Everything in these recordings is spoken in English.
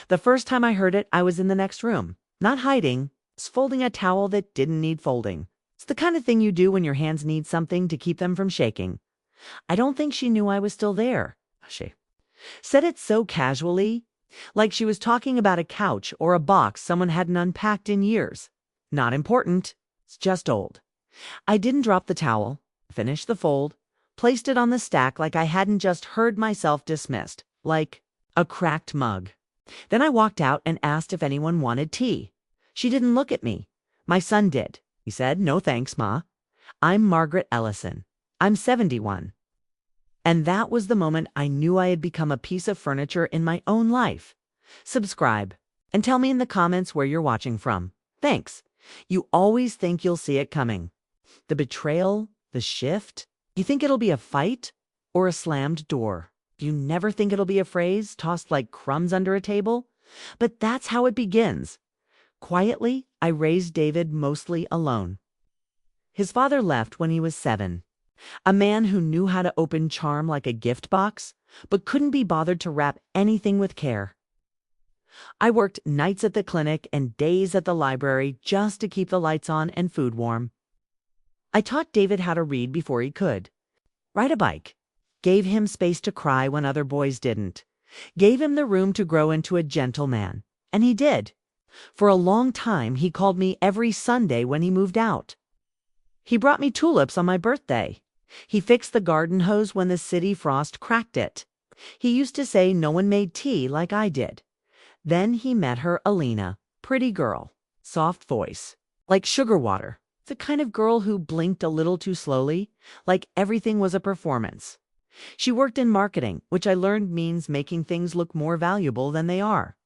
The first time I heard it, I was in the next room, not hiding, just folding a towel that didn't need folding. It's the kind of thing you do when your hands need something to keep them from shaking. I don't think she knew I was still there. She said it so casually, like she was talking about a couch or a box someone hadn't unpacked in years. Not important. It's just old. I didn't drop the towel, finished the fold, placed it on the stack like I hadn't just heard myself dismissed, like a cracked mug. Then I walked out and asked if anyone wanted tea. She didn't look at me. My son did. He said, "No thanks, Ma. I'm Margaret Ellison. I'm 71. And that was the moment I knew I had become a piece of furniture in my own life. Subscribe and tell me in the comments where you're watching from. Thanks. You always think you'll see it coming. The betrayal, the shift. You think it'll be a fight or a slammed door. You never think it'll be a phrase tossed like crumbs under a table. But that's how it begins. Quietly, I raised David mostly alone. His father left when he was 7. A man who knew how to open charm like a gift box, but couldn't be bothered to wrap anything with care. I worked nights at the clinic and days at the library just to keep the lights on and food warm. I taught David how to read before he could. Ride a bike. Gave him space to cry when other boys didn't. Gave him the room to grow into a gentleman. And he did. For a long time, he called me every Sunday when he moved out. He brought me tulips on my birthday. He fixed the garden hose when the city frost cracked it. He used to say no one made tea like I did. Then he met her, Alina. Pretty girl. Soft voice. Like sugar water. The kind of girl who blinked a little too slowly, like everything was a performance. She worked in marketing, which I learned means making things look more valuable than they are.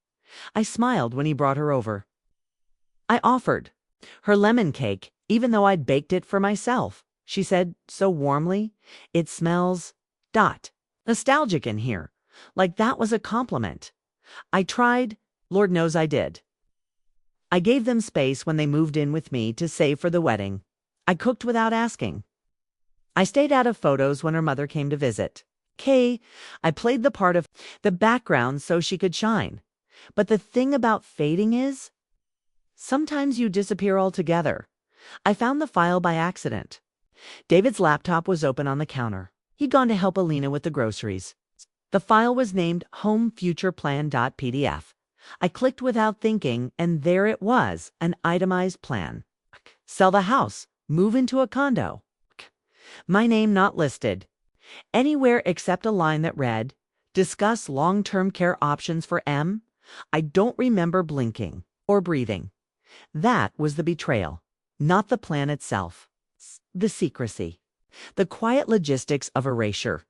I smiled when he brought her over. I offered her lemon cake, even though I'd baked it for myself. She said so warmly, "It smells nostalgic in here," like that was a compliment. I tried, Lord knows I did. I gave them space when they moved in with me to save for the wedding. I cooked without asking. I stayed out of photos when her mother came to visit. I played the part of the background so she could shine. But the thing about fading is, sometimes you disappear altogether. I found the file by accident. David's laptop was open on the counter. He'd gone to help Alina with the groceries. The file was named homefutureplan.pdf. I clicked without thinking, and there it was, an itemized plan. Sell the house, move into a condo. My name not listed. Anywhere except a line that read, "Discuss long-term care options for M." I don't remember blinking or breathing. That was the betrayal, not the plan itself. The secrecy. The quiet logistics of erasure.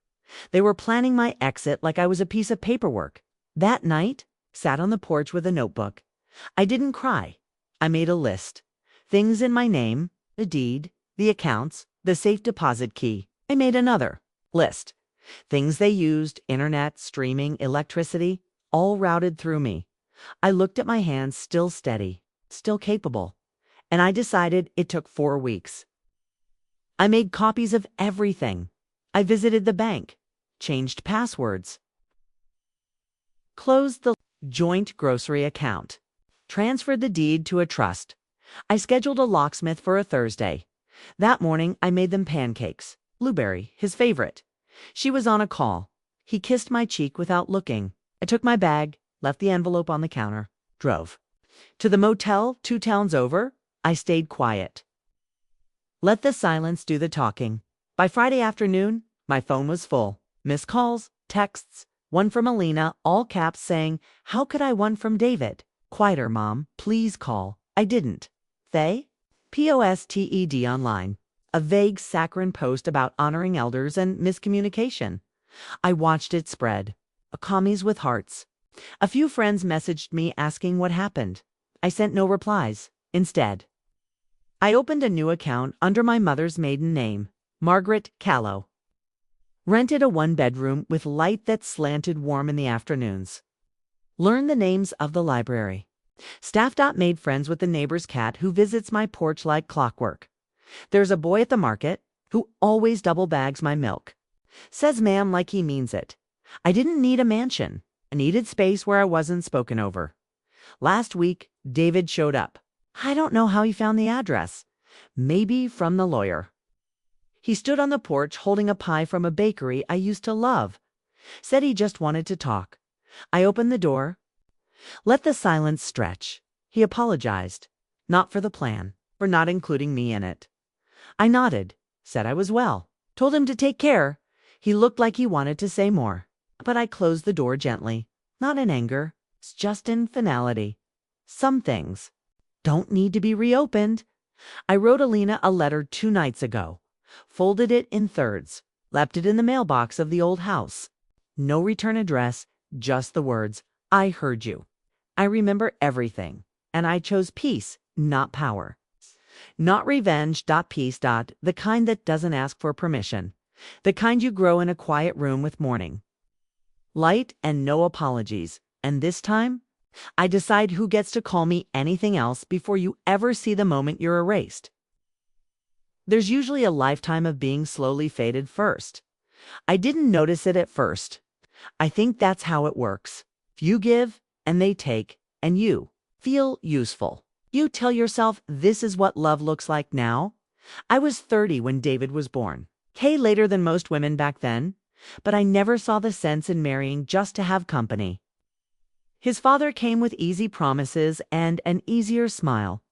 They were planning my exit like I was a piece of paperwork. That night, sat on the porch with a notebook. I didn't cry. I made a list. Things in my name, the deed, the accounts, the safe deposit key. I made another list. Things they used, internet, streaming, electricity, all routed through me. I looked at my hands, still steady, still capable. And I decided it took 4 weeks. I made copies of everything. I visited the bank, changed passwords, closed the joint grocery account, transferred the deed to a trust. I scheduled a locksmith for a Thursday. That morning, I made them pancakes. Blueberry, his favorite. She was on a call. He kissed my cheek without looking. I took my bag, left the envelope on the counter, drove to the motel 2 towns over. I stayed quiet. Let the silence do the talking. By Friday afternoon, my phone was full. Missed calls, texts, one from Alina, all caps saying, "How could I?" One from David. "Quieter, Mom. Please call." I didn't. They? POSTED online. A vague saccharine post about honoring elders and miscommunication. I watched it spread. Commies with hearts. A few friends messaged me asking what happened. I sent no replies. Instead, I opened a new account under my mother's maiden name, Margaret Callow. Rented a 1-bedroom with light that slanted warm in the afternoons. Learned the names of the library. Staff. Made friends with the neighbor's cat who visits my porch like clockwork. There's a boy at the market who always double bags my milk. Says ma'am like he means it. I didn't need a mansion. I needed space where I wasn't spoken over. Last week, David showed up. I don't know how he found the address. Maybe from the lawyer. He stood on the porch holding a pie from a bakery I used to love. Said he just wanted to talk. I opened the door. Let the silence stretch. He apologized. Not for the plan, for not including me in it. I nodded, said I was well, told him to take care. He looked like he wanted to say more, but I closed the door gently, not in anger, it's just in finality. Some things don't need to be reopened. I wrote Alina a letter 2 nights ago, folded it in thirds, left it in the mailbox of the old house. No return address, just the words, I heard you. I remember everything, and I chose peace, not power. Not revenge. Peace. The kind that doesn't ask for permission. The kind you grow in a quiet room with morning light and no apologies. And this time, I decide who gets to call me anything else before you ever see the moment you're erased. There's usually a lifetime of being slowly faded first. I didn't notice it at first. I think that's how it works. You give, and they take, and you feel useful. You tell yourself this is what love looks like now. I was 30 when David was born. Later than most women back then, but I never saw the sense in marrying just to have company. His father came with easy promises and an easier smile.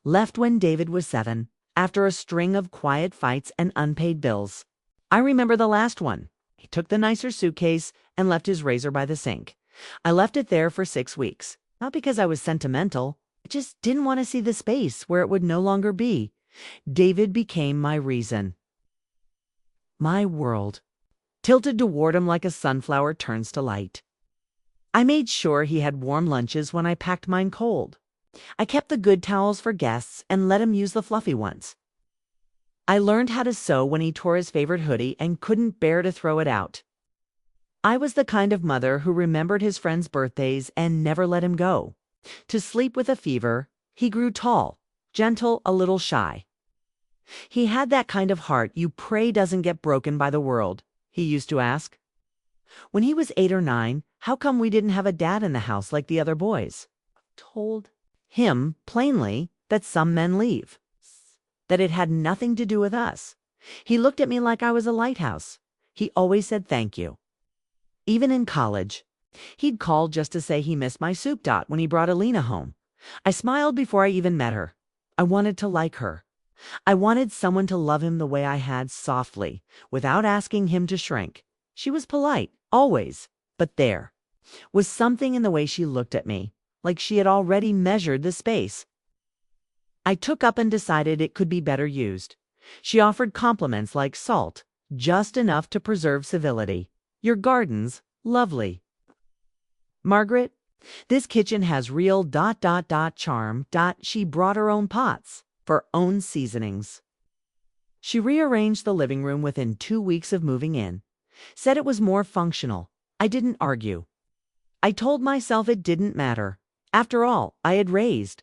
Left when David was 7, after a string of quiet fights and unpaid bills. I remember the last one. He took the nicer suitcase and left his razor by the sink. I left it there for 6 weeks, not because I was sentimental. I just didn't want to see the space where it would no longer be. David became my reason. My world. Tilted toward him like a sunflower turns to light. I made sure he had warm lunches when I packed mine cold. I kept the good towels for guests and let him use the fluffy ones. I learned how to sew when he tore his favorite hoodie and couldn't bear to throw it out. I was the kind of mother who remembered his friends' birthdays and never let him go. To sleep with a fever, he grew tall, gentle, a little shy. He had that kind of heart you pray doesn't get broken by the world, he used to ask. When he was 8 or 9, how come we didn't have a dad in the house like the other boys? Told him plainly that some men leave, that it had nothing to do with us. He looked at me like I was a lighthouse. He always said thank you. Even in college, he'd call just to say he missed my soup when he brought Alina home. I smiled before I even met her. I wanted to like her. I wanted someone to love him the way I had, softly, without asking him to shrink. She was polite, always, but there was something in the way she looked at me, like she had already measured the space. I took up and decided it could be better used. She offered compliments like salt, just enough to preserve civility. Your garden's lovely. Margaret, this kitchen has real ... charm. She brought her own pots, for own seasonings. She rearranged the living room within 2 weeks of moving in. Said it was more functional. I didn't argue. I told myself it didn't matter. After all, I had raised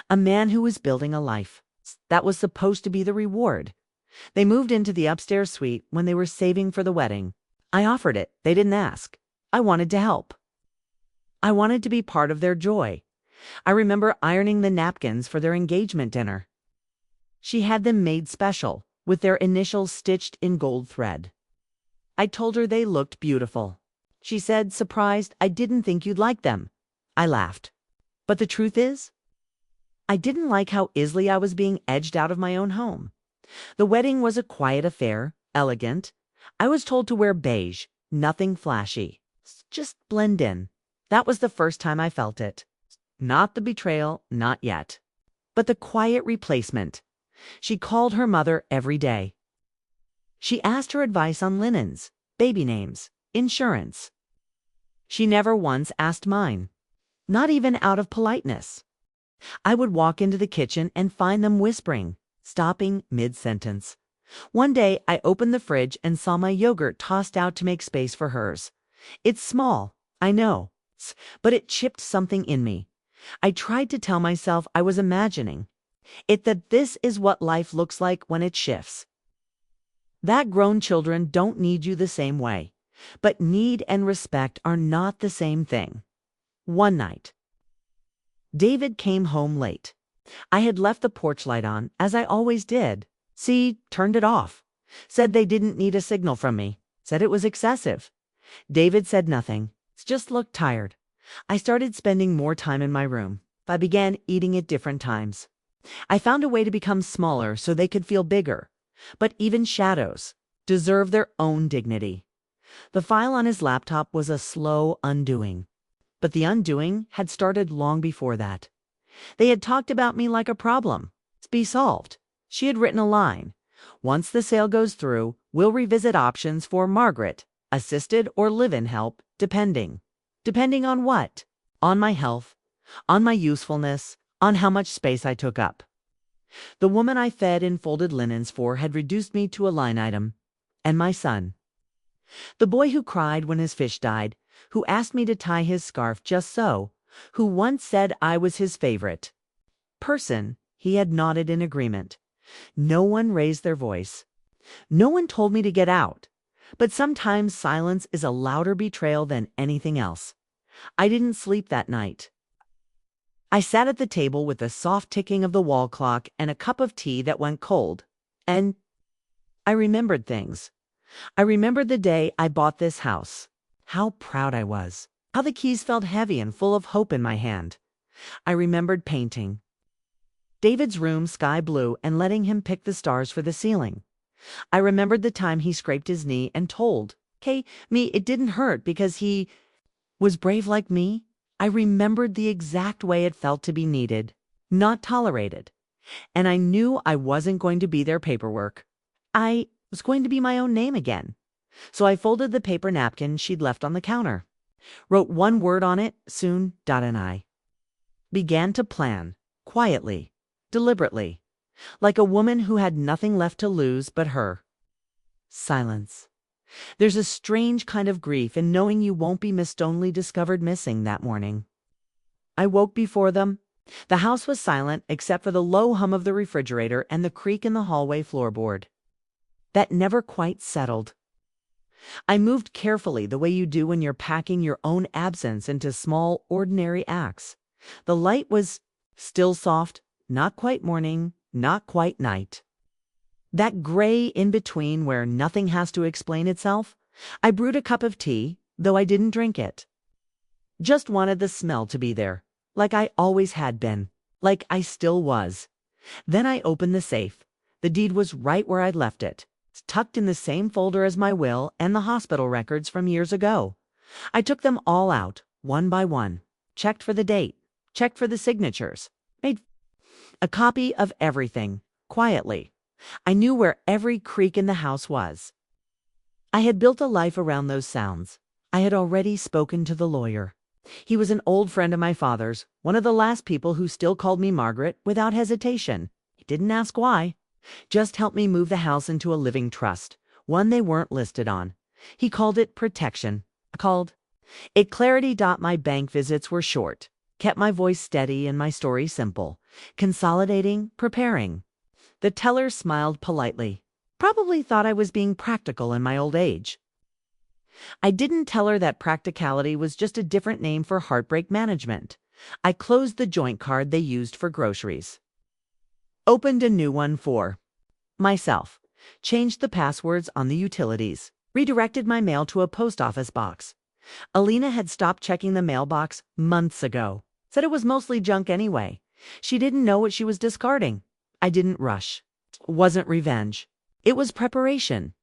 a man who was building a life. That was supposed to be the reward. They moved into the upstairs suite when they were saving for the wedding. I offered it. They didn't ask. I wanted to help. I wanted to be part of their joy. I remember ironing the napkins for their engagement dinner. She had them made special, with their initials stitched in gold thread. I told her they looked beautiful. She said, surprised, I didn't think you'd like them. I laughed. But the truth is, I didn't like how easily I was being edged out of my own home. The wedding was a quiet affair, elegant. I was told to wear beige, nothing flashy. Just blend in. That was the first time I felt it. Not the betrayal, not yet. But the quiet replacement. She called her mother every day. She asked her advice on linens, baby names, insurance. She never once asked mine. Not even out of politeness. I would walk into the kitchen and find them whispering, stopping mid-sentence. One day, I opened the fridge and saw my yogurt tossed out to make space for hers. It's small, I know, but it chipped something in me. I tried to tell myself I was imagining it, that this is what life looks like when it shifts. That grown children don't need you the same way. But need and respect are not the same thing. One night, David came home late. I had left the porch light on, as I always did. Turned it off. Said they didn't need a signal from me. Said it was excessive. David said nothing. Just looked tired. I started spending more time in my room. I began eating at different times. I found a way to become smaller so they could feel bigger. But even shadows deserve their own dignity. The file on his laptop was a slow undoing. But the undoing had started long before that. They had talked about me like a problem. Be solved. She had written a line. Once the sale goes through, we'll revisit options for Margaret, assisted or live-in help, depending. Depending on what? On my health, on my usefulness, on how much space I took up. The woman I fed and folded linens for had reduced me to a line item. And my son. The boy who cried when his fish died, who asked me to tie his scarf just so, who once said I was his favorite person, he had nodded in agreement. No one raised their voice. No one told me to get out. But sometimes silence is a louder betrayal than anything else. I didn't sleep that night. I sat at the table with the soft ticking of the wall clock and a cup of tea that went cold. And I remembered things. I remembered the day I bought this house. How proud I was. How the keys felt heavy and full of hope in my hand. I remembered painting David's room sky blue and letting him pick the stars for the ceiling. I remembered the time he scraped his knee and told me it didn't hurt because he was brave like me. I remembered the exact way it felt to be needed, not tolerated. And I knew I wasn't going to be their paperwork. I was going to be my own name again. So I folded the paper napkin she'd left on the counter, wrote one word on it, soon, and I began to plan, quietly, deliberately, like a woman who had nothing left to lose but her. Silence. There's a strange kind of grief in knowing you won't be only discovered missing that morning. I woke before them. The house was silent except for the low hum of the refrigerator and the creak in the hallway floorboard. That never quite settled. I moved carefully the way you do when you're packing your own absence into small, ordinary acts. The light was still soft, not quite morning, not quite night. That gray in-between where nothing has to explain itself. I brewed a cup of tea, though I didn't drink it. Just wanted the smell to be there, like I always had been, like I still was. Then I opened the safe. The deed was right where I'd left it, tucked in the same folder as my will and the hospital records from years ago. I took them all out, one by one, checked for the date, checked for the signatures, made a copy of everything, quietly. I knew where every creak in the house was. I had built a life around those sounds. I had already spoken to the lawyer. He was an old friend of my father's, one of the last people who still called me Margaret without hesitation. He didn't ask why. Just helped me move the house into a living trust, one they weren't listed on. He called it protection. I called it clarity. My bank visits were short, kept my voice steady and my story simple, consolidating, preparing. The teller smiled politely. Probably thought I was being practical in my old age. I didn't tell her that practicality was just a different name for heartbreak management. I closed the joint card they used for groceries. Opened a new one for myself. Changed the passwords on the utilities. Redirected my mail to a post office box. Alina had stopped checking the mailbox months ago. Said it was mostly junk anyway. She didn't know what she was discarding. I didn't rush. Wasn't revenge. It was preparation.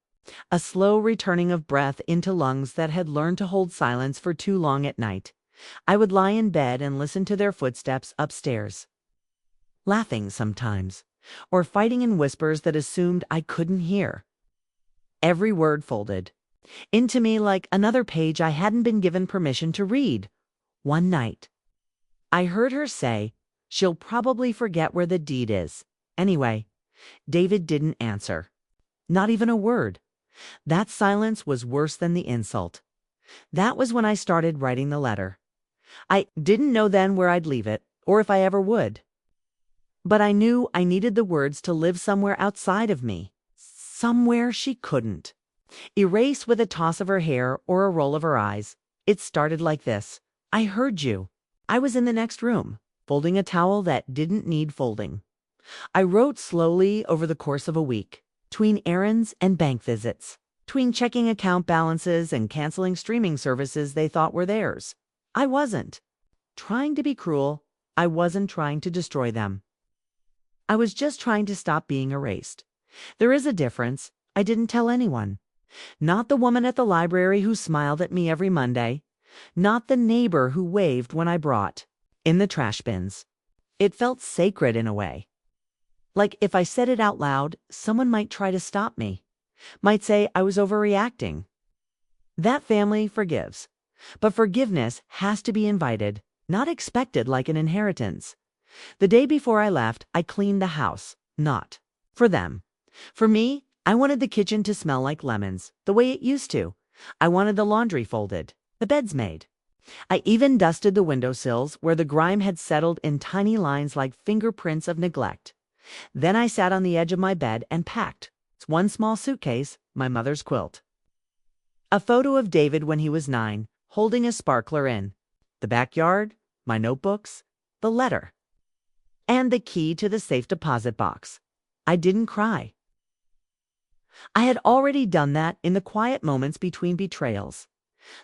A slow returning of breath into lungs that had learned to hold silence for too long at night. I would lie in bed and listen to their footsteps upstairs. Laughing sometimes, or fighting in whispers that assumed I couldn't hear. Every word folded into me like another page I hadn't been given permission to read. One night, I heard her say, "She'll probably forget where the deed is." Anyway, David didn't answer. Not even a word. That silence was worse than the insult. That was when I started writing the letter. I didn't know then where I'd leave it, or if I ever would. But I knew I needed the words to live somewhere outside of me. Somewhere she couldn't. Erase with a toss of her hair or a roll of her eyes. It started like this. I heard you. I was in the next room, folding a towel that didn't need folding. I wrote slowly over the course of a week, between errands and bank visits, between checking account balances and canceling streaming services they thought were theirs. I wasn't trying to be cruel. I wasn't trying to destroy them. I was just trying to stop being erased. There is a difference. I didn't tell anyone. Not the woman at the library who smiled at me every Monday. Not the neighbor who waved when I brought in the trash bins. It felt sacred in a way. Like if I said it out loud, someone might try to stop me. Might say I was overreacting. That family forgives. But forgiveness has to be invited, not expected like an inheritance. The day before I left, I cleaned the house. Not for them. For me, I wanted the kitchen to smell like lemons, the way it used to. I wanted the laundry folded, the beds made. I even dusted the windowsills where the grime had settled in tiny lines like fingerprints of neglect. Then I sat on the edge of my bed and packed. It's one small suitcase, my mother's quilt. A photo of David when he was 9, holding a sparkler in. The backyard, my notebooks, the letter. And the key to the safe deposit box. I didn't cry. I had already done that in the quiet moments between betrayals.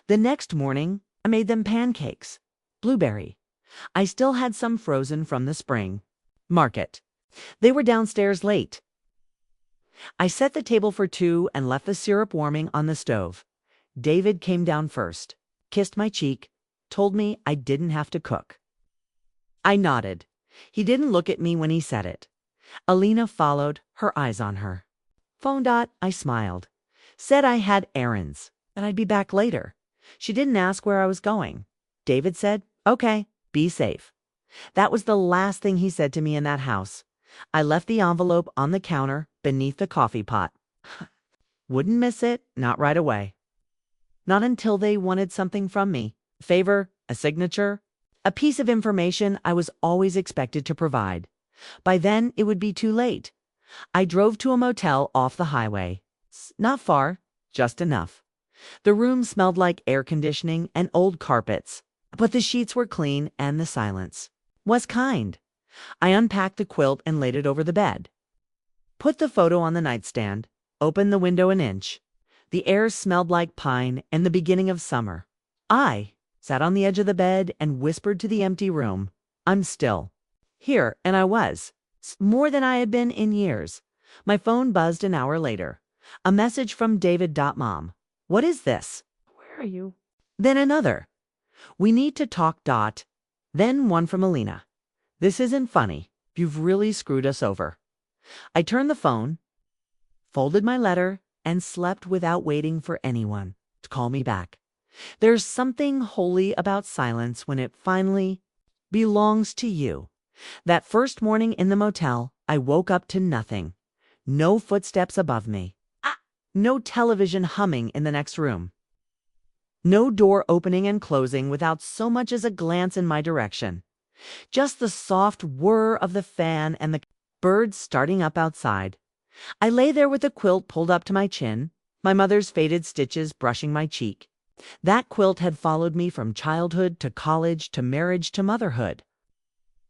The next morning, I made them pancakes. Blueberry. I still had some frozen from the spring market. They were downstairs late. I set the table for 2 and left the syrup warming on the stove. David came down first, kissed my cheek, told me I didn't have to cook. I nodded. He didn't look at me when he said it. Alina followed, her eyes on her. Phoned out, I smiled. Said I had errands, and I'd be back later. She didn't ask where I was going. David said, okay, be safe. That was the last thing he said to me in that house. I left the envelope on the counter beneath the coffee pot. Wouldn't miss it, not right away. Not until they wanted something from me. A favor, a signature, a piece of information I was always expected to provide. By then, it would be too late. I drove to a motel off the highway. Not far, just enough. The room smelled like air conditioning and old carpets, but the sheets were clean and the silence was kind. I unpacked the quilt and laid it over the bed. Put the photo on the nightstand, opened the window an inch. The air smelled like pine and the beginning of summer. I sat on the edge of the bed and whispered to the empty room, I'm still here, and I was. More than I had been in years. My phone buzzed an hour later. A message from David.Mom. What is this? Where are you? Then another. We need to talk. Then one from Alina. This isn't funny. You've really screwed us over. I turned the phone, folded my letter, and slept without waiting for anyone to call me back. There's something holy about silence when it finally belongs to you. That first morning in the motel, I woke up to nothing. No footsteps above me. No television humming in the next room. No door opening and closing without so much as a glance in my direction. Just the soft whir of the fan and the birds starting up outside. I lay there with the quilt pulled up to my chin, my mother's faded stitches brushing my cheek. That quilt had followed me from childhood to college to marriage to motherhood.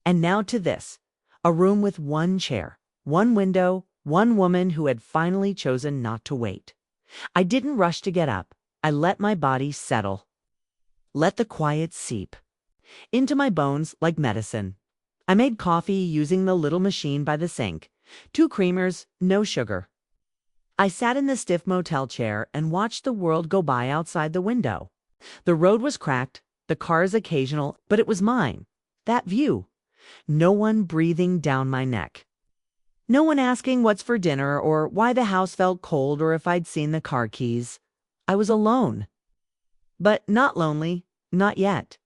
And now to this, a room with one chair, one window, one woman who had finally chosen not to wait. I didn't rush to get up. I let my body settle. Let the quiet seep into my bones like medicine. I made coffee using the little machine by the sink. 2 creamers, no sugar. I sat in the stiff motel chair and watched the world go by outside the window. The road was cracked, the cars occasional, but it was mine. That view. No one breathing down my neck. No one asking what's for dinner or why the house felt cold or if I'd seen the car keys. I was alone. But not lonely, not yet.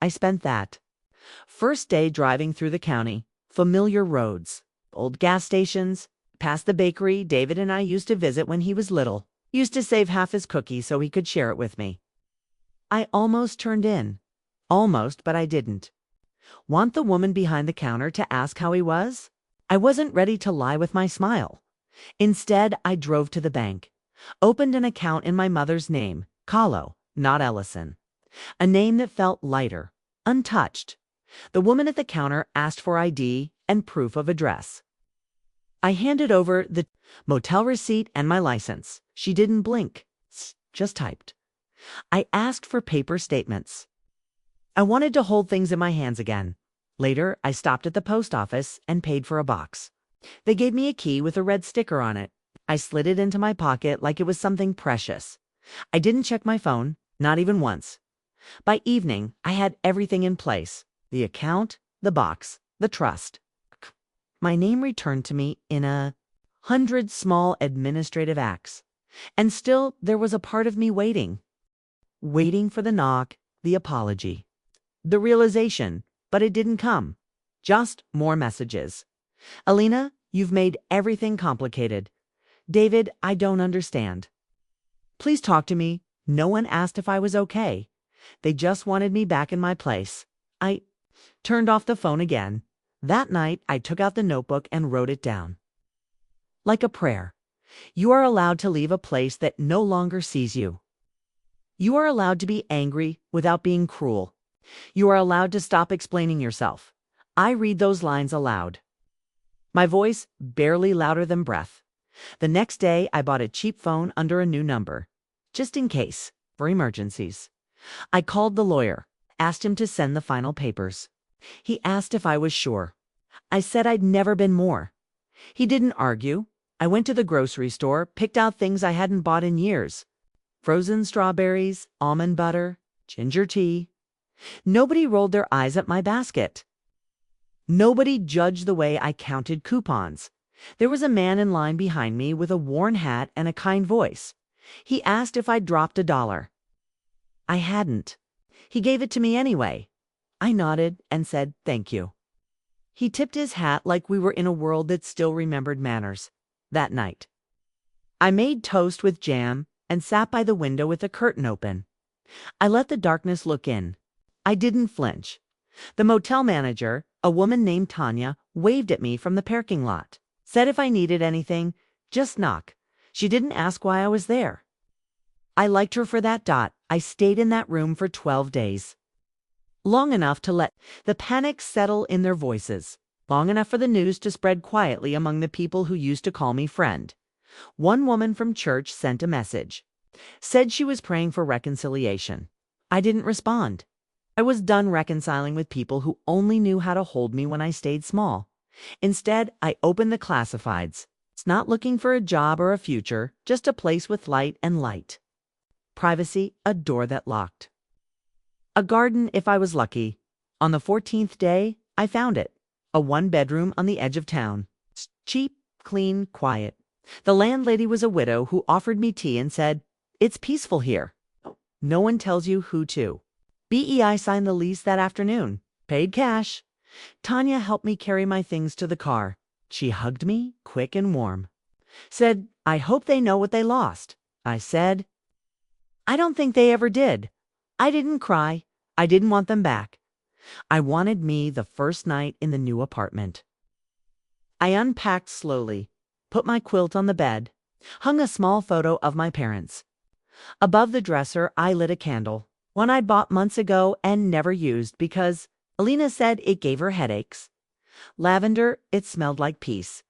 I spent that first day driving through the county, familiar roads, old gas stations, past the bakery David and I used to visit when he was little. Used to save half his cookie so he could share it with me. I almost turned in. Almost, but I didn't. Want the woman behind the counter to ask how he was? I wasn't ready to lie with my smile. Instead, I drove to the bank. Opened an account in my mother's name, Kahlo, not Ellison. A name that felt lighter, untouched. The woman at the counter asked for ID and proof of address. I handed over the motel receipt and my license. She didn't blink, just typed. I asked for paper statements. I wanted to hold things in my hands again. Later, I stopped at the post office and paid for a box. They gave me a key with a red sticker on it. I slid it into my pocket like it was something precious. I didn't check my phone, not even once. By evening, I had everything in place. The account, the box, the trust. My name returned to me in 100 small administrative acts. And still, there was a part of me waiting. Waiting for the knock, the apology. The realization, but it didn't come. Just more messages. Alina, you've made everything complicated. David, I don't understand. Please talk to me. No one asked if I was okay. They just wanted me back in my place. I turned off the phone again. That night, I took out the notebook and wrote it down. Like a prayer. You are allowed to leave a place that no longer sees you. You are allowed to be angry without being cruel. You are allowed to stop explaining yourself. I read those lines aloud. My voice barely louder than breath. The next day, I bought a cheap phone under a new number, just in case, for emergencies. I called the lawyer, asked him to send the final papers. He asked if I was sure. I said I'd never been more. He didn't argue. I went to the grocery store, picked out things I hadn't bought in years. Frozen strawberries, almond butter, ginger tea. Nobody rolled their eyes at my basket. Nobody judged the way I counted coupons. There was a man in line behind me with a worn hat and a kind voice. He asked if I'd dropped $1. I hadn't. He gave it to me anyway. I nodded and said thank you. He tipped his hat like we were in a world that still remembered manners. That night, I made toast with jam and sat by the window with the curtain open. I let the darkness look in. I didn't flinch. The motel manager, a woman named Tanya, waved at me from the parking lot. Said if I needed anything, just knock. She didn't ask why I was there. I liked her for that. I stayed in that room for 12 days. Long enough to let the panic settle in their voices. Long enough for the news to spread quietly among the people who used to call me friend. One woman from church sent a message. Said she was praying for reconciliation. I didn't respond. I was done reconciling with people who only knew how to hold me when I stayed small. Instead, I opened the classifieds. It's not looking for a job or a future, just a place with light and light. Privacy, a door that locked. A garden if I was lucky. On the 14th day, I found it. A one-bedroom on the edge of town. Cheap, clean, quiet. The landlady was a widow who offered me tea and said, "It's peaceful here. No one tells you who to." BEI signed the lease that afternoon. Paid cash. Tanya helped me carry my things to the car. She hugged me, quick and warm. Said, "I hope they know what they lost." I said, "I don't think they ever did." I didn't cry. I didn't want them back. I wanted me the first night in the new apartment. I unpacked slowly, put my quilt on the bed, hung a small photo of my parents. Above the dresser, I lit a candle, one I'd bought months ago and never used because Alina said it gave her headaches. Lavender, it smelled like peace.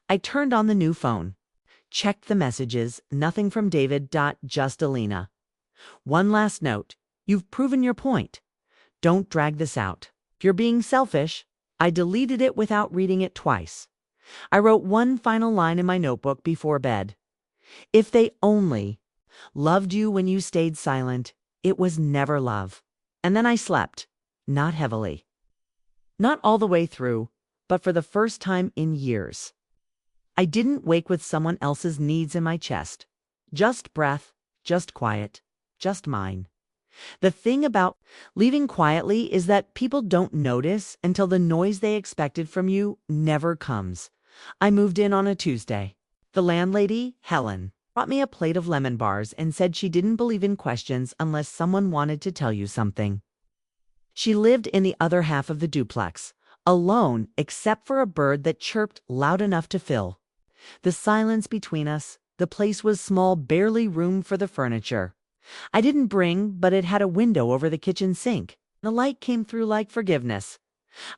I turned on the new phone. Checked the messages, nothing from David. Just Alina. One last note. You've proven your point. Don't drag this out. If you're being selfish, I deleted it without reading it twice. I wrote one final line in my notebook before bed. If they only loved you when you stayed silent, it was never love. And then I slept. Not heavily. Not all the way through, but for the first time in years. I didn't wake with someone else's needs in my chest. Just breath, just quiet, just mine. The thing about leaving quietly is that people don't notice until the noise they expected from you never comes. I moved in on a Tuesday. The landlady, Helen, brought me a plate of lemon bars and said she didn't believe in questions unless someone wanted to tell you something. She lived in the other half of the duplex, alone except for a bird that chirped loud enough to fill the silence between us The place was small, barely room for the furniture. I didn't bring, but it had a window over the kitchen sink. The light came through like forgiveness.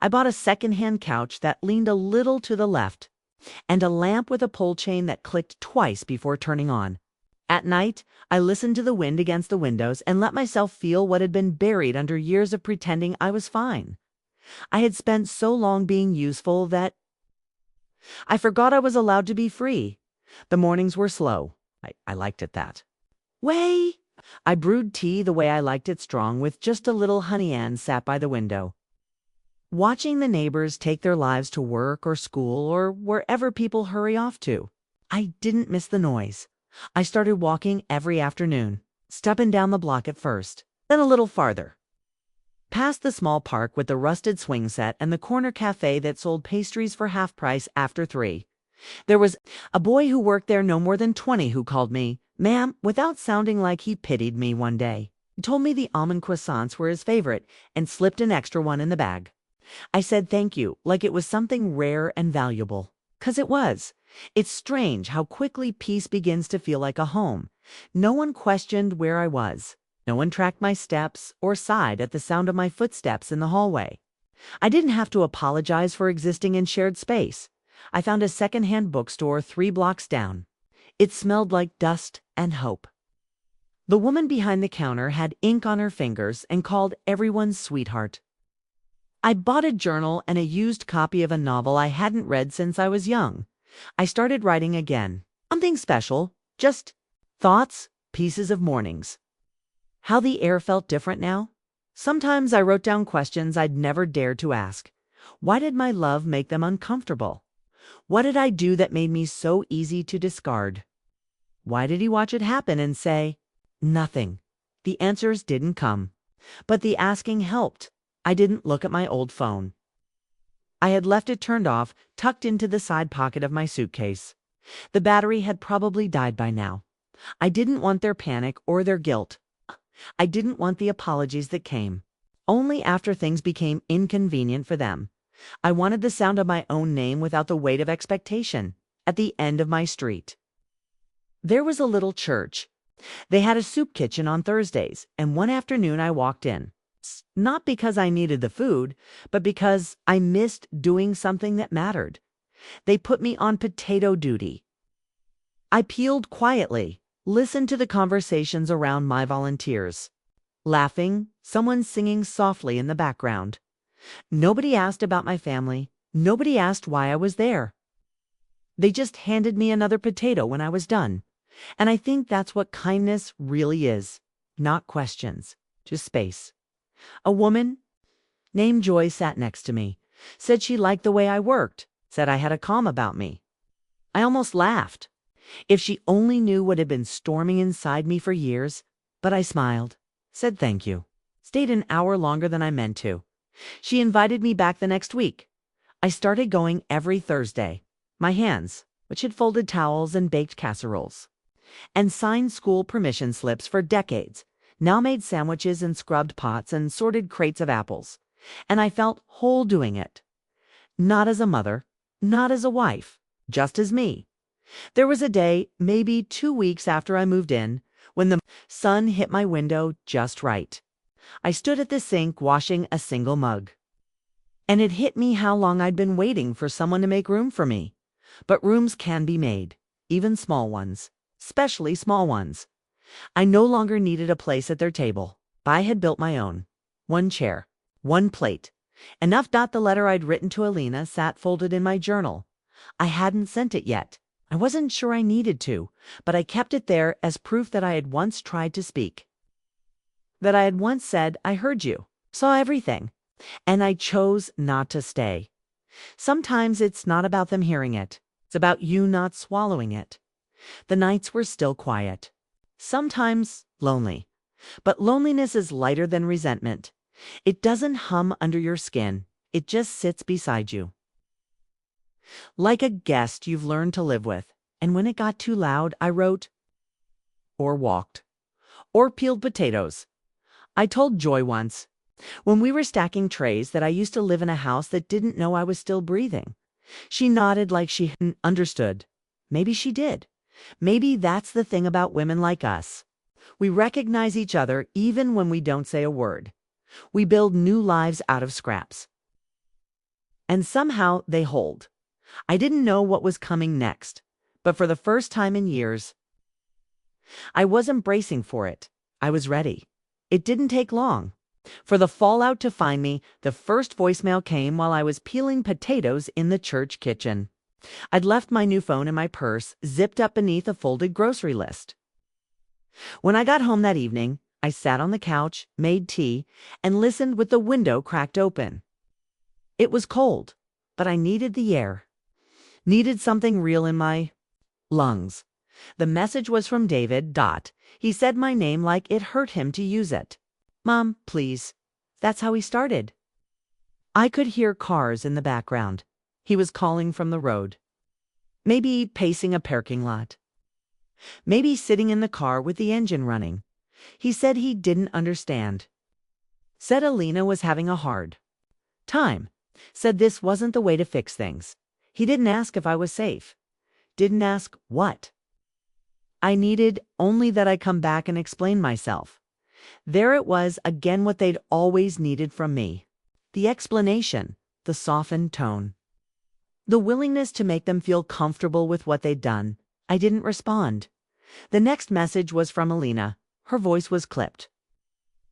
I bought a second-hand couch that leaned a little to the left, and a lamp with a pull chain that clicked twice before turning on. At night, I listened to the wind against the windows and let myself feel what had been buried under years of pretending I was fine. I had spent so long being useful that I forgot I was allowed to be free. The mornings were slow. I liked it that way. I brewed tea the way I liked it, strong, with just a little honey, and sat by the window, watching the neighbors take their lives to work or school or wherever people hurry off to. I didn't miss the noise. I started walking every afternoon, stepping down the block at first, then a little farther, past the small park with the rusted swing set and the corner cafe that sold pastries for half price after 3. There was a boy who worked there, no more than 20, who called me "ma'am" without sounding like he pitied me one day. He told me the almond croissants were his favorite and slipped an extra one in the bag. I said thank you like it was something rare and valuable, 'cause it was. It's strange how quickly peace begins to feel like a home. No one questioned where I was. No one tracked my steps or sighed at the sound of my footsteps in the hallway. I didn't have to apologize for existing in shared space. I found a second-hand bookstore 3 blocks down. It smelled like dust and hope. The woman behind the counter had ink on her fingers and called everyone sweetheart. I bought a journal and a used copy of a novel I hadn't read since I was young. I started writing again. Something special, just thoughts, pieces of mornings. How the air felt different now. Sometimes I wrote down questions I'd never dared to ask. Why did my love make them uncomfortable? What did I do that made me so easy to discard? Why did he watch it happen and say, nothing? The answers didn't come, but the asking helped. I didn't look at my old phone. I had left it turned off, tucked into the side pocket of my suitcase. The battery had probably died by now. I didn't want their panic or their guilt. I didn't want the apologies that came only after things became inconvenient for them. I wanted the sound of my own name without the weight of expectation at the end of my street. There was a little church. They had a soup kitchen on Thursdays, and one afternoon I walked in. Not because I needed the food, but because I missed doing something that mattered. They put me on potato duty. I peeled quietly, listened to the conversations around my volunteers. Laughing, someone singing softly in the background. Nobody asked about my family. Nobody asked why I was there. They just handed me another potato when I was done. And I think that's what kindness really is. Not questions, just space. A woman named Joy sat next to me, said she liked the way I worked, said I had a calm about me. I almost laughed. If she only knew what had been storming inside me for years. But I smiled, said thank you, stayed an hour longer than I meant to. She invited me back the next week. I started going every Thursday. My hands, which had folded towels and baked casseroles, and signed school permission slips for decades, now made sandwiches and scrubbed pots and sorted crates of apples. And I felt whole doing it. Not as a mother, not as a wife, just as me. There was a day, maybe 2 weeks after I moved in, when the sun hit my window just right. I stood at the sink washing a single mug. And it hit me how long I'd been waiting for someone to make room for me. But rooms can be made, even small ones, especially small ones. I no longer needed a place at their table. I had built my own. 1 chair, 1 plate. Enough. The letter I'd written to Alina sat folded in my journal. I hadn't sent it yet. I wasn't sure I needed to, but I kept it there as proof that I had once tried to speak. That I had once said, I heard you, saw everything, and I chose not to stay. Sometimes it's not about them hearing it. It's about you not swallowing it. The nights were still quiet. Sometimes lonely. But loneliness is lighter than resentment. It doesn't hum under your skin. It just sits beside you. Like a guest you've learned to live with. And when it got too loud, I wrote, or walked, or peeled potatoes. I told Joy once, when we were stacking trays, that I used to live in a house that didn't know I was still breathing. She nodded like she understood. Maybe she did. Maybe that's the thing about women like us. We recognize each other even when we don't say a word. We build new lives out of scraps. And somehow they hold. I didn't know what was coming next, but for the first time in years, I wasn't bracing for it. I was ready. It didn't take long. For the fallout to find me, the first voicemail came while I was peeling potatoes in the church kitchen. I'd left my new phone in my purse, zipped up beneath a folded grocery list. When I got home that evening, I sat on the couch, made tea, and listened with the window cracked open. It was cold, but I needed the air. Needed something real in my lungs. The message was from David. He said my name like it hurt him to use it. Mom, please. That's how he started. I could hear cars in the background. He was calling from the road. Maybe pacing a parking lot. Maybe sitting in the car with the engine running. He said he didn't understand. Said Alina was having a hard time. Said this wasn't the way to fix things. He didn't ask if I was safe. Didn't ask what. I needed only that I come back and explain myself. There it was again, what they'd always needed from me. The explanation, the softened tone. The willingness to make them feel comfortable with what they'd done. I didn't respond. The next message was from Alina. Her voice was clipped.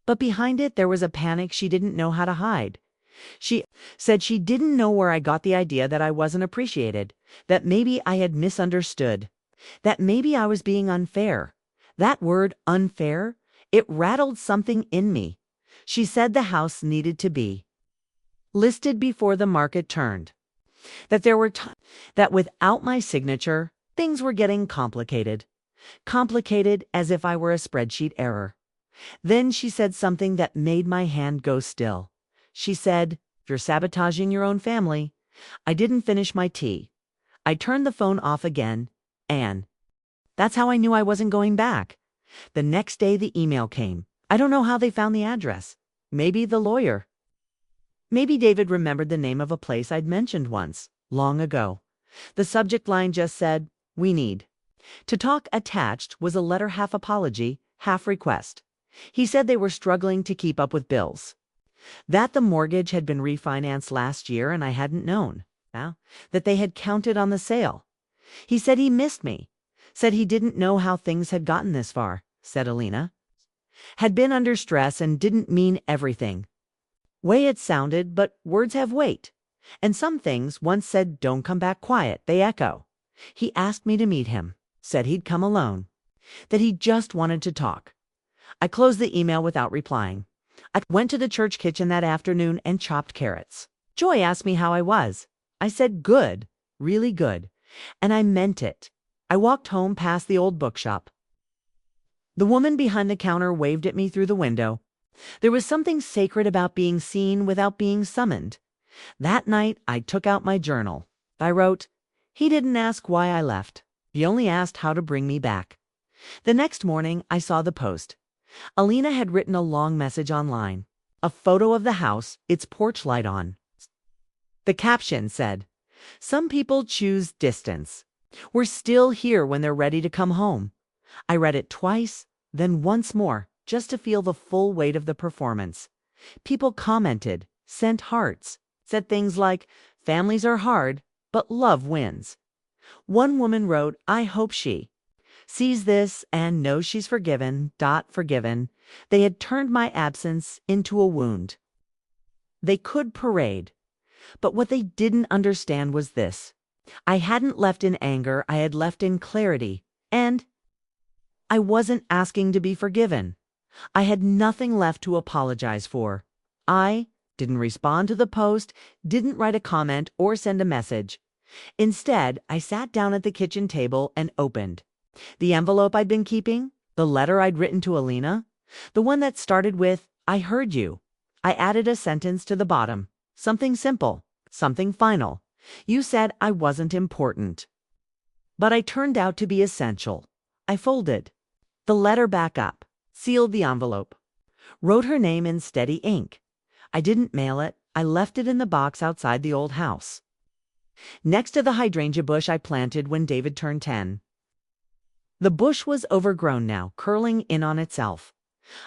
But behind it there was a panic she didn't know how to hide. She said she didn't know where I got the idea that I wasn't appreciated, that maybe I had misunderstood, that maybe I was being unfair. That word, unfair, it rattled something in me. She said the house needed to be listed before the market turned. That there were that without my signature, things were getting complicated. Complicated as if I were a spreadsheet error. Then she said something that made my hand go still. She said, "You're sabotaging your own family." I didn't finish my tea. I turned the phone off again, and that's how I knew I wasn't going back. The next day the email came. I don't know how they found the address. Maybe the lawyer. Maybe David remembered the name of a place I'd mentioned once, long ago. The subject line just said, "We need to talk." Attached was a letter, half apology, half request. He said they were struggling to keep up with bills. That the mortgage had been refinanced last year and I hadn't known. Now, that they had counted on the sale. He said he missed me. Said he didn't know how things had gotten this far, said Alina. Had been under stress and didn't mean everything. Way it sounded, but words have weight. And some things, once said don't come back quiet, they echo. He asked me to meet him. Said he'd come alone. That he just wanted to talk. I closed the email without replying. I went to the church kitchen that afternoon and chopped carrots. Joy asked me how I was. I said good, really good. And I meant it. I walked home past the old bookshop. The woman behind the counter waved at me through the window. There was something sacred about being seen without being summoned. That night, I took out my journal. I wrote, "He didn't ask why I left. He only asked how to bring me back." The next morning, I saw the post. Alina had written a long message online. A photo of the house, its porch light on. The caption said, "Some people choose distance. We're still here when they're ready to come home." I read it twice, then once more, just to feel the full weight of the performance. People commented, sent hearts, said things like, "Families are hard, but love wins." One woman wrote, "I hope she sees this and knows she's forgiven. Forgiven. They had turned my absence into a wound." They could parade. But what they didn't understand was this. I hadn't left in anger, I had left in clarity. And I wasn't asking to be forgiven. I had nothing left to apologize for. I didn't respond to the post, didn't write a comment or send a message. Instead, I sat down at the kitchen table and opened the envelope I'd been keeping, the letter I'd written to Alina, the one that started with, "I heard you." I added a sentence to the bottom, something simple, something final. "You said I wasn't important." But I turned out to be essential. I folded the letter back up, sealed the envelope, wrote her name in steady ink. I didn't mail it. I left it in the box outside the old house, next to the hydrangea bush I planted when David turned 10. The bush was overgrown now, curling in on itself.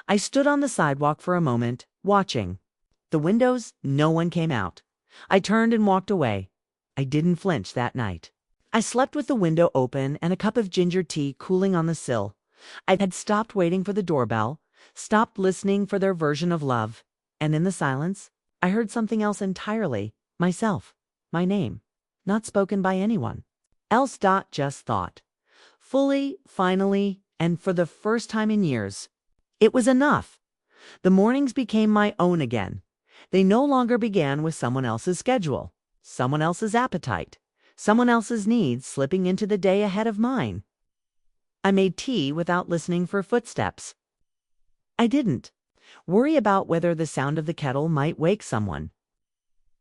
I stood on the sidewalk for a moment, watching. The windows, no one came out. I turned and walked away. I didn't flinch that night. I slept with the window open and a cup of ginger tea cooling on the sill. I had stopped waiting for the doorbell, stopped listening for their version of love, and in the silence, I heard something else entirely, myself, my name, not spoken by anyone else. Just thought. Fully, finally, and for the first time in years. It was enough. The mornings became my own again. They no longer began with someone else's schedule, someone else's appetite, someone else's needs slipping into the day ahead of mine. I made tea without listening for footsteps. I didn't worry about whether the sound of the kettle might wake someone.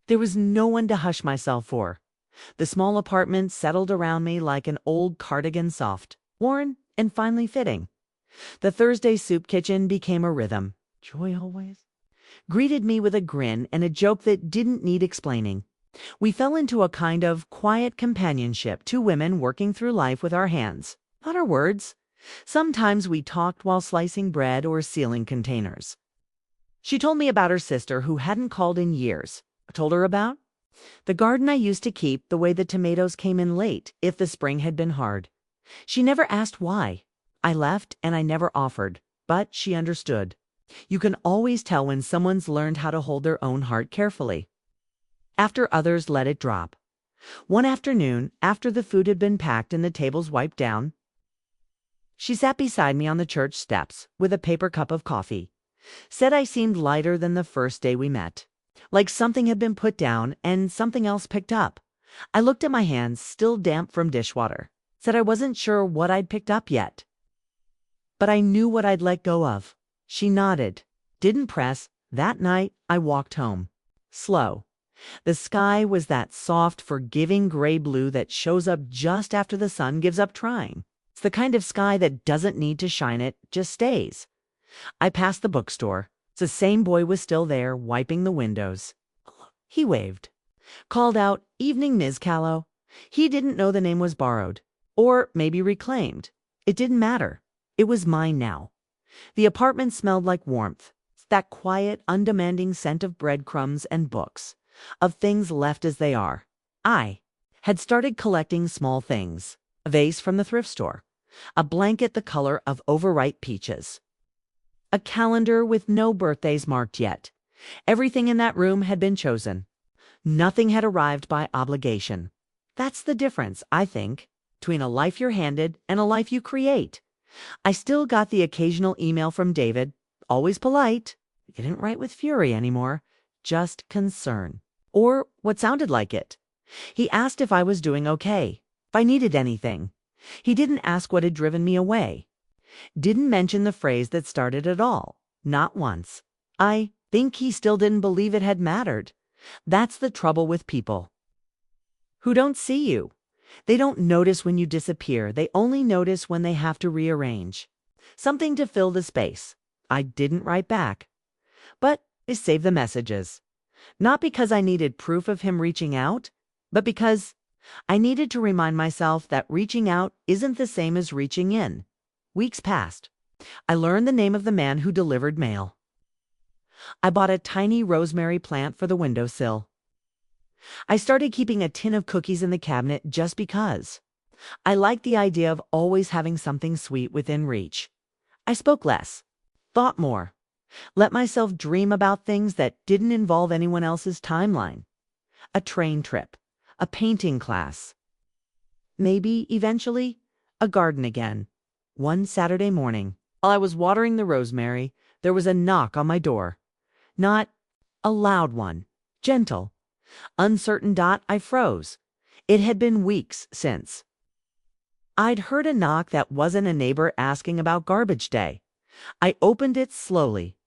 There was no one to hush myself for. The small apartment settled around me like an old cardigan, soft, worn, and finely fitting. The Thursday soup kitchen became a rhythm. Joy always greeted me with a grin and a joke that didn't need explaining. We fell into a kind of quiet companionship, two women working through life with our hands, not our words. Sometimes we talked while slicing bread or sealing containers. She told me about her sister who hadn't called in years. I told her about the garden I used to keep, the way the tomatoes came in late if the spring had been hard. She never asked why. I left and I never offered, but she understood. You can always tell when someone's learned how to hold their own heart carefully, after others let it drop. One afternoon, after the food had been packed and the tables wiped down, she sat beside me on the church steps with a paper cup of coffee. Said I seemed lighter than the first day we met, like something had been put down and something else picked up. I looked at my hands, still damp from dishwater. Said I wasn't sure what I'd picked up yet, but I knew what I'd let go of. She nodded, didn't press. That night, I walked home. Slow. The sky was that soft, forgiving gray blue that shows up just after the sun gives up trying. It's the kind of sky that doesn't need to shine, it just stays. I passed the bookstore. The same boy was still there, wiping the windows. He waved. Called out, "Evening, Ms. Callow." He didn't know the name was borrowed. Or maybe reclaimed. It didn't matter. It was mine now. The apartment smelled like warmth. That quiet, undemanding scent of breadcrumbs and books, of things left as they are. I had started collecting small things. A vase from the thrift store. A blanket the color of overripe peaches. A calendar with no birthdays marked yet. Everything in that room had been chosen. Nothing had arrived by obligation. That's the difference, I think, between a life you're handed and a life you create. I still got the occasional email from David, always polite. He didn't write with fury anymore, just concern. Or what sounded like it. He asked if I was doing okay, if I needed anything. He didn't ask what had driven me away. Didn't mention the phrase that started it all, not once. I think he still didn't believe it had mattered. That's the trouble with people who don't see you. They don't notice when you disappear. They only notice when they have to rearrange something to fill the space. I didn't write back, but I saved the messages. Not because I needed proof of him reaching out, but because I needed to remind myself that reaching out isn't the same as reaching in. Weeks passed. I learned the name of the man who delivered mail. I bought a tiny rosemary plant for the windowsill. I started keeping a tin of cookies in the cabinet just because. I liked the idea of always having something sweet within reach. I spoke less, thought more, let myself dream about things that didn't involve anyone else's timeline. A train trip, a painting class. Maybe, eventually, a garden again. One Saturday morning, while I was watering the rosemary, there was a knock on my door. Not a loud one, gentle. Uncertain. I froze. It had been weeks since I'd heard a knock that wasn't a neighbor asking about garbage day. I opened it slowly.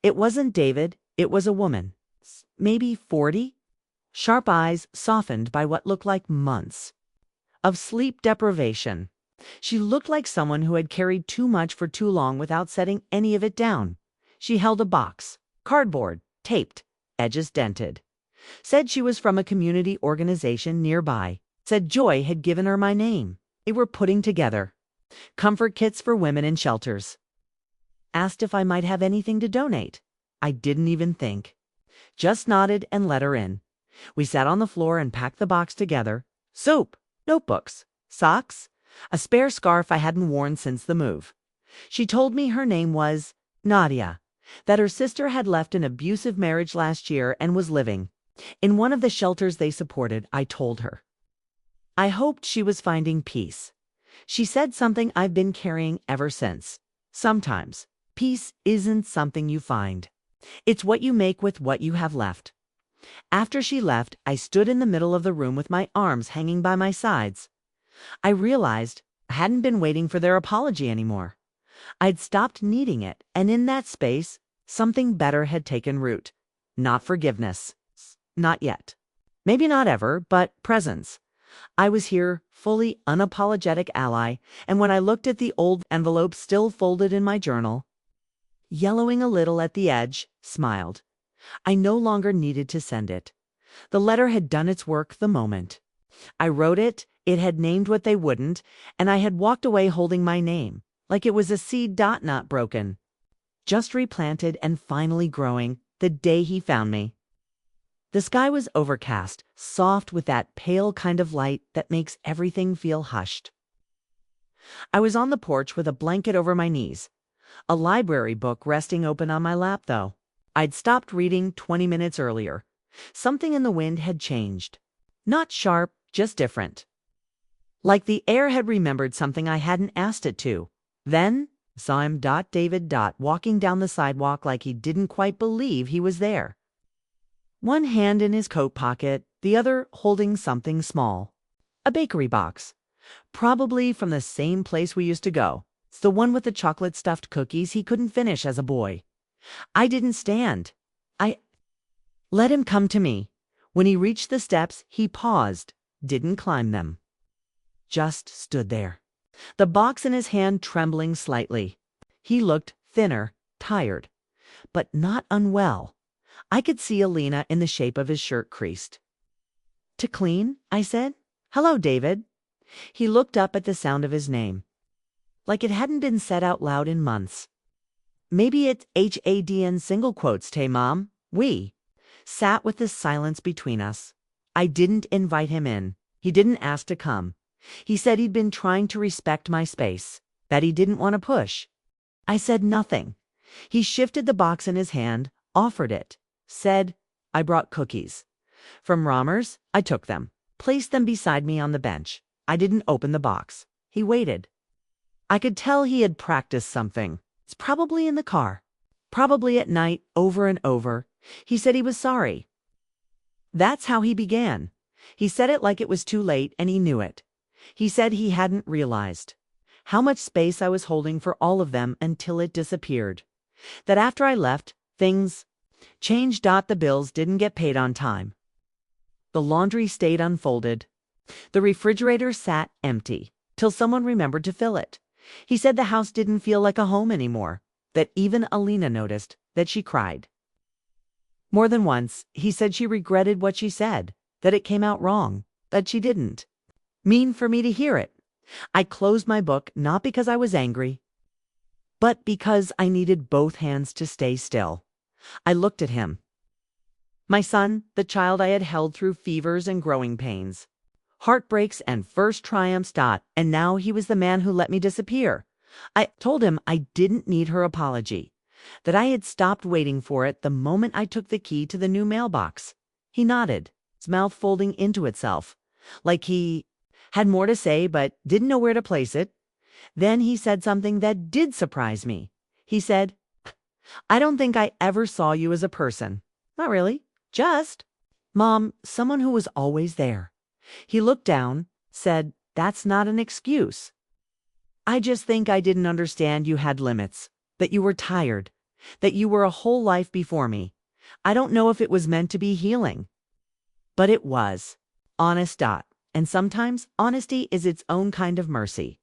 It wasn't David, it was a woman, maybe 40. Sharp eyes softened by what looked like months of sleep deprivation. She looked like someone who had carried too much for too long without setting any of it down. She held a box, cardboard, taped, edges dented. Said she was from a community organization nearby. Said Joy had given her my name. They were putting together Comfort kits for women in shelters. Asked if I might have anything to donate. I didn't even think. Just nodded and let her in. We sat on the floor and packed the box together. Soap, notebooks, socks, a spare scarf I hadn't worn since the move. She told me her name was Nadia, that her sister had left an abusive marriage last year and was living in one of the shelters they supported. I told her I hoped she was finding peace. She said something I've been carrying ever since. Sometimes peace isn't something you find. It's what you make with what you have left. After she left, I stood in the middle of the room with my arms hanging by my sides. I realized I hadn't been waiting for their apology anymore. I'd stopped needing it, and in that space, something better had taken root. Not forgiveness. Not yet. Maybe not ever, but presence. I was here, fully unapologetic ally, and when I looked at the old envelope still folded in my journal, yellowing a little at the edge, smiled. I no longer needed to send it. The letter had done its work the moment. I wrote it, it had named what they wouldn't, and I had walked away holding my name, like it was a seed not broken. Just replanted and finally growing, the day he found me. The sky was overcast, soft with that pale kind of light that makes everything feel hushed. I was on the porch with a blanket over my knees, a library book resting open on my lap, though. I'd stopped reading 20 minutes earlier. Something in the wind had changed. Not sharp, just different. Like the air had remembered something I hadn't asked it to. Then, saw him David walking down the sidewalk like he didn't quite believe he was there. One hand in his coat pocket, the other holding something small. A bakery box. Probably from the same place we used to go. It's the one with the chocolate-stuffed cookies he couldn't finish as a boy. I didn't stand. I let him come to me. When he reached the steps, he paused, didn't climb them. Just stood there, the box in his hand trembling slightly. He looked thinner, tired, but not unwell. I could see Alina in the shape of his shirt creased. To clean, I said. Hello, David. He looked up at the sound of his name, like it hadn't been said out loud in months. Maybe it's HADN single quotes, Tay Mom. We sat with the silence between us. I didn't invite him in. He didn't ask to come. He said he'd been trying to respect my space, that he didn't want to push. I said nothing. He shifted the box in his hand, offered it, said, I brought cookies. From Romer's, I took them, placed them beside me on the bench. I didn't open the box. He waited. I could tell he had practiced something. It's probably in the car. Probably at night, over and over. He said he was sorry. That's how he began. He said it like it was too late and he knew it. He said he hadn't realized how much space I was holding for all of them until it disappeared. That after I left, things changed. The bills didn't get paid on time. The laundry stayed unfolded. The refrigerator sat empty till someone remembered to fill it. He said the house didn't feel like a home anymore, that even Alina noticed, that she cried. More than once, he said she regretted what she said, that it came out wrong, that she didn't mean for me to hear it. I closed my book not because I was angry, but because I needed both hands to stay still. I looked at him. My son, the child I had held through fevers and growing pains, heartbreaks and first triumphs. And now he was the man who let me disappear. I told him I didn't need her apology, that I had stopped waiting for it the moment I took the key to the new mailbox. He nodded, his mouth folding into itself, like he had more to say but didn't know where to place it. Then he said something that did surprise me. He said, I don't think I ever saw you as a person. Not really, just Mom, someone who was always there. He looked down, said, that's not an excuse. I just think I didn't understand you had limits, that you were tired, that you were a whole life before me. I don't know if it was meant to be healing. But it was. Honest. And sometimes honesty is its own kind of mercy.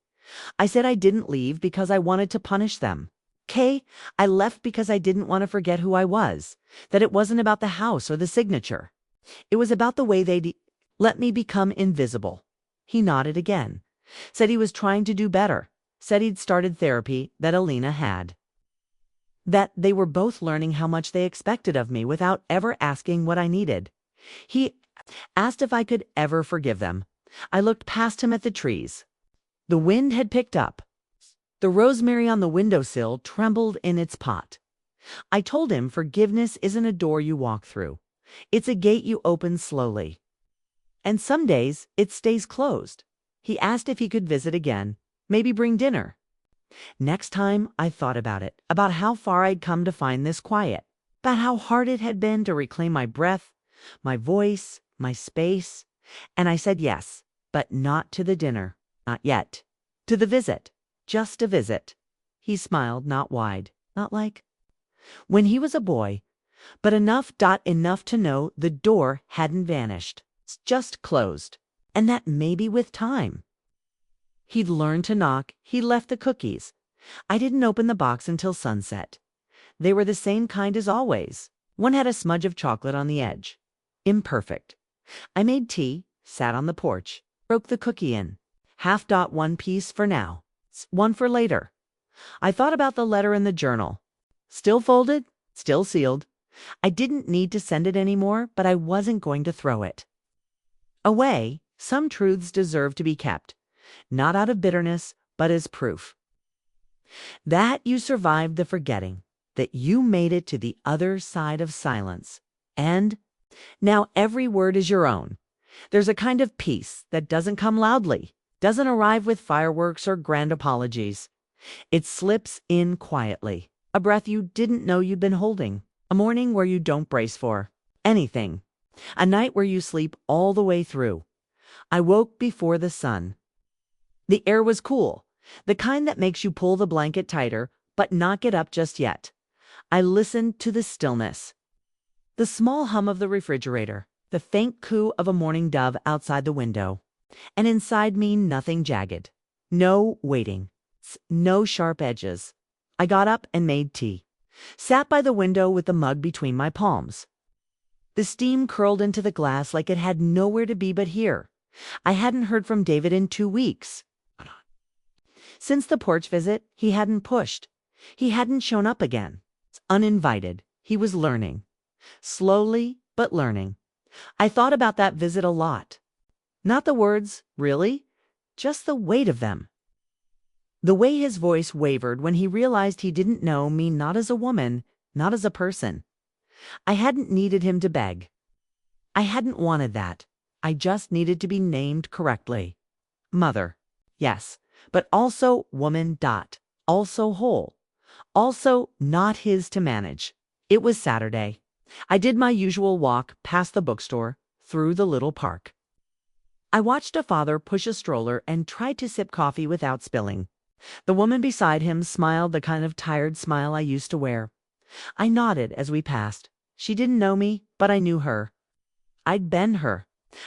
I said I didn't leave because I wanted to punish them. I left because I didn't want to forget who I was, that it wasn't about the house or the signature. It was about the way they'd let me become invisible. He nodded again, said he was trying to do better. said he'd started therapy, that Alina had. That they were both learning how much they expected of me without ever asking what I needed. He asked if I could ever forgive them. I looked past him at the trees. The wind had picked up. The rosemary on the windowsill trembled in its pot. I told him forgiveness isn't a door you walk through. It's a gate you open slowly. And some days it stays closed. He asked if he could visit again, maybe bring dinner. Next time I thought about it, about how far I'd come to find this quiet, about how hard it had been to reclaim my breath, my voice, my space. And I said yes, but not to the dinner, not yet. To the visit, just a visit. He smiled, not wide, not like when he was a boy, but enough to know the door hadn't vanished, just closed, and that maybe with time. He'd learned to knock, he left the cookies. I didn't open the box until sunset. They were the same kind as always. One had a smudge of chocolate on the edge. Imperfect. I made tea, sat on the porch, broke the cookie in. One piece for now, one for later. I thought about the letter in the journal. Still folded, still sealed. I didn't need to send it anymore, but I wasn't going to throw it away. Some truths deserve to be kept, not out of bitterness, but as proof that you survived the forgetting, that you made it to the other side of silence. And now every word is your own. There's a kind of peace that doesn't come loudly, doesn't arrive with fireworks or grand apologies. It slips in quietly, a breath you didn't know you'd been holding, a morning where you don't brace for anything, a night where you sleep all the way through. I woke before the sun. The air was cool, the kind that makes you pull the blanket tighter, but not get up just yet. I listened to the stillness. The small hum of the refrigerator, the faint coo of a morning dove outside the window. And inside me, nothing jagged. No waiting. No sharp edges. I got up and made tea. Sat by the window with the mug between my palms. The steam curled into the glass like it had nowhere to be but here. I hadn't heard from David in 2 weeks. Since the porch visit, he hadn't pushed. He hadn't shown up again. Uninvited. He was learning. Slowly, but learning. I thought about that visit a lot. Not the words, really, just the weight of them. The way his voice wavered when he realized he didn't know me, not as a woman, not as a person. I hadn't needed him to beg. I hadn't wanted that. I just needed to be named correctly. Mother. Yes, but also woman. Also whole. Also not his to manage. It was Saturday. I did my usual walk past the bookstore, through the little park. I watched a father push a stroller and tried to sip coffee without spilling. The woman beside him smiled, the kind of tired smile I used to wear. I nodded as we passed. She didn't know me, but I knew her. I'd been her.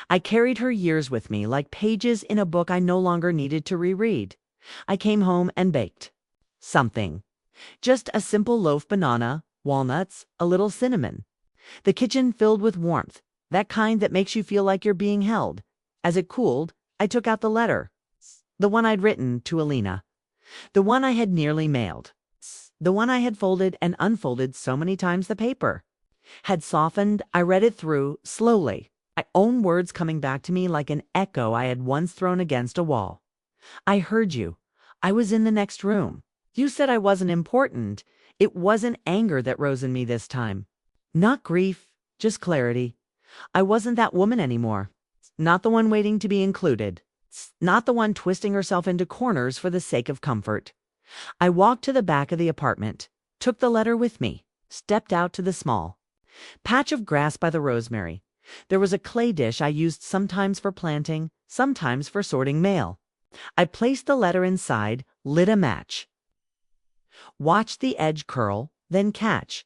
I carried her years with me, like pages in a book I no longer needed to reread. I came home and baked something. Just a simple loaf, banana, walnuts, a little cinnamon. The kitchen filled with warmth, that kind that makes you feel like you're being held. As it cooled, I took out the letter. The one I'd written to Alina. The one I had nearly mailed. The one I had folded and unfolded so many times the paper had softened. I read it through, slowly, my own words coming back to me like an echo I had once thrown against a wall. I heard you. I was in the next room. You said I wasn't important. It wasn't anger that rose in me this time. Not grief, just clarity. I wasn't that woman anymore. Not the one waiting to be included. Not the one twisting herself into corners for the sake of comfort. I walked to the back of the apartment, took the letter with me, stepped out to the small patch of grass by the rosemary. There was a clay dish I used sometimes for planting, sometimes for sorting mail. I placed the letter inside, lit a match. Watched the edge curl, then catch.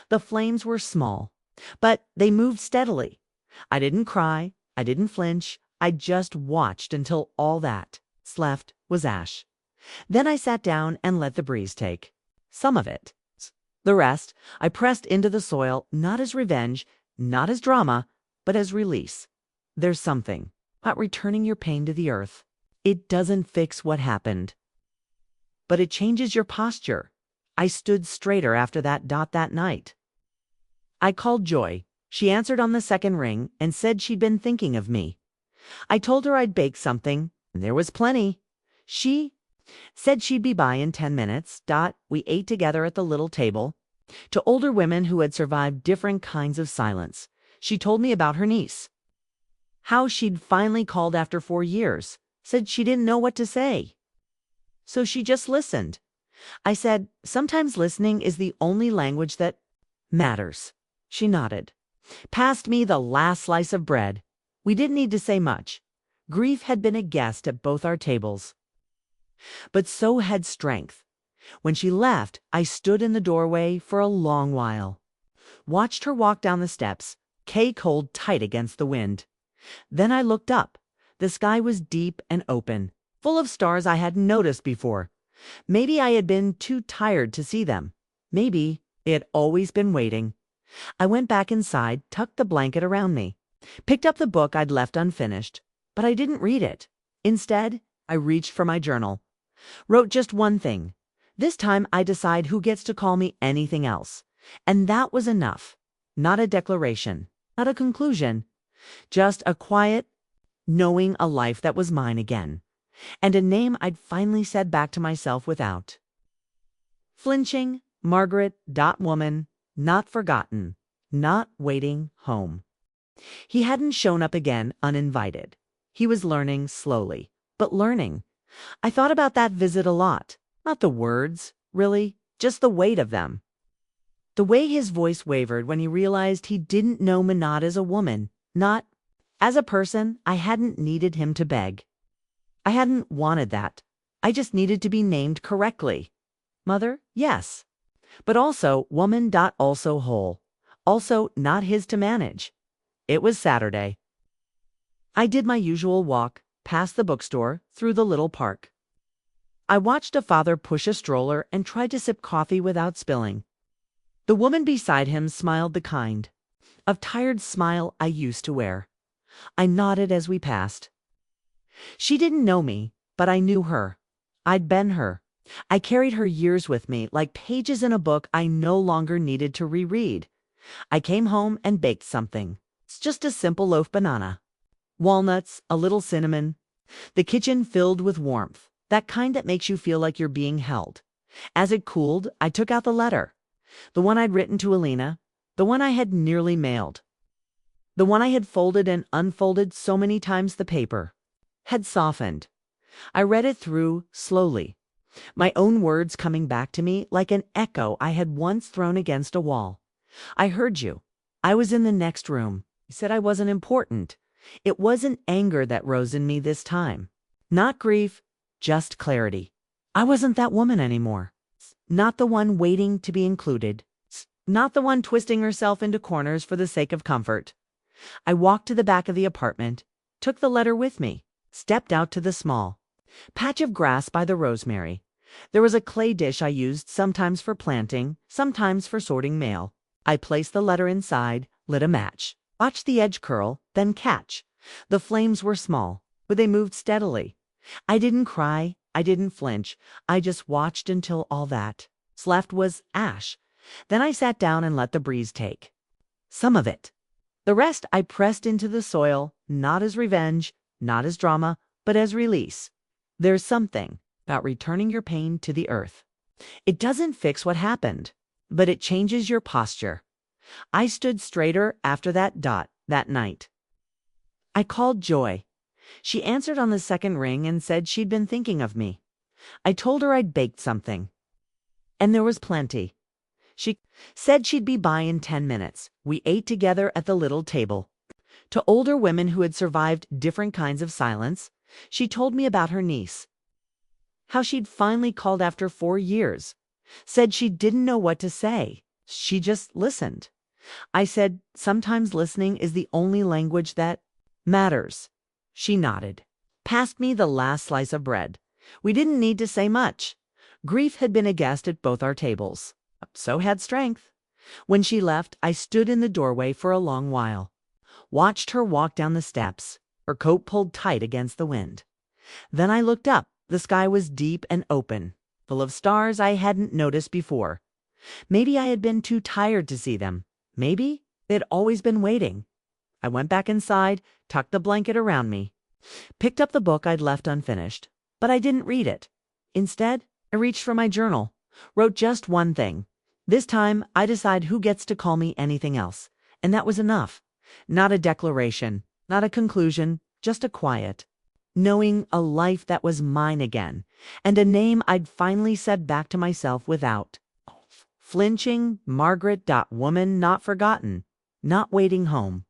The flames were small, but they moved steadily. I didn't cry. I didn't flinch. I just watched until all that's left was ash. Then I sat down and let the breeze take some of it. The rest I pressed into the soil, not as revenge, not as drama, but as release. There's something about returning your pain to the earth. It doesn't fix what happened, but it changes your posture. I stood straighter after that night. I called Joy. She answered on the second ring and said she'd been thinking of me. I told her I'd bake something, and there was plenty. She said she'd be by in 10 minutes. We ate together at the little table. To older women who had survived different kinds of silence, she told me about her niece. How she'd finally called after 4 years, said she didn't know what to say. So she just listened. I said, sometimes listening is the only language that matters. She nodded, passed me the last slice of bread. We didn't need to say much. Grief had been a guest at both our tables. But so had strength. When she left, I stood in the doorway for a long while. Watched her walk down the steps, cake hold tight against the wind. Then I looked up. The sky was deep and open, full of stars I hadn't noticed before. Maybe I had been too tired to see them. Maybe it had always been waiting. I went back inside, tucked the blanket around me, picked up the book I'd left unfinished, but I didn't read it. Instead, I reached for my journal. Wrote just one thing. This time I decide who gets to call me anything else. And that was enough. Not a declaration, not a conclusion. Just a quiet, knowing a life that was mine again. And a name I'd finally said back to myself without flinching. Margaret. Woman. Not forgotten. Not waiting home. He hadn't shown up again uninvited. He was learning slowly, but learning. I thought about that visit a lot. Not the words, really, just the weight of them. The way his voice wavered when he realized he didn't know Minot as a woman, not as a person. I hadn't needed him to beg. I hadn't wanted that. I just needed to be named correctly. Mother, yes. But also woman. Also whole. Also not his to manage. It was Saturday. I did my usual walk, past the bookstore, through the little park. I watched a father push a stroller and try to sip coffee without spilling. The woman beside him smiled the kind of tired smile I used to wear. I nodded as we passed. She didn't know me, but I knew her. I'd been her. I carried her years with me, like pages in a book I no longer needed to reread. I came home and baked something. It's just a simple loaf banana. Walnuts, a little cinnamon. The kitchen filled with warmth, that kind that makes you feel like you're being held. As it cooled, I took out the letter. The one I'd written to Alina, the one I had nearly mailed. The one I had folded and unfolded so many times the paper had softened. I read it through slowly, my own words coming back to me like an echo I had once thrown against a wall. I heard you. I was in the next room. You said I wasn't important. It wasn't anger that rose in me this time. Not grief, just clarity. I wasn't that woman anymore. Not the one waiting to be included. Not the one twisting herself into corners for the sake of comfort. I walked to the back of the apartment, took the letter with me, stepped out to the small patch of grass by the rosemary. There was a clay dish I used sometimes for planting, sometimes for sorting mail. I placed the letter inside, lit a match, watched the edge curl, then catch. The flames were small, but they moved steadily. I didn't cry, I didn't flinch. I just watched until all that's left was ash. Then I sat down and let the breeze take some of it. The rest I pressed into the soil, not as revenge, not as drama, but as release. There's something about returning your pain to the earth. It doesn't fix what happened, but it changes your posture. I stood straighter after that night. I called Joy. She answered on the second ring and said she'd been thinking of me. I told her I'd baked something. And there was plenty. She said she'd be by in 10 minutes. We ate together at the little table. To older women who had survived different kinds of silence, she told me about her niece. How she'd finally called after 4 years. Said she didn't know what to say. She just listened. I said, sometimes listening is the only language that matters. She nodded, passed me the last slice of bread. We didn't need to say much. Grief had been a guest at both our tables. So had strength. When she left, I stood in the doorway for a long while. Watched her walk down the steps, her coat pulled tight against the wind. Then I looked up. The sky was deep and open, full of stars I hadn't noticed before. Maybe I had been too tired to see them. Maybe they'd always been waiting. I went back inside, tucked the blanket around me, picked up the book I'd left unfinished, but I didn't read it. Instead, I reached for my journal, wrote just one thing. This time, I decide who gets to call me anything else, and that was enough. Not a declaration, not a conclusion, just a quiet. Knowing a life that was mine again, and a name I'd finally said back to myself without flinching. Margaret. Woman not forgotten, not waiting home.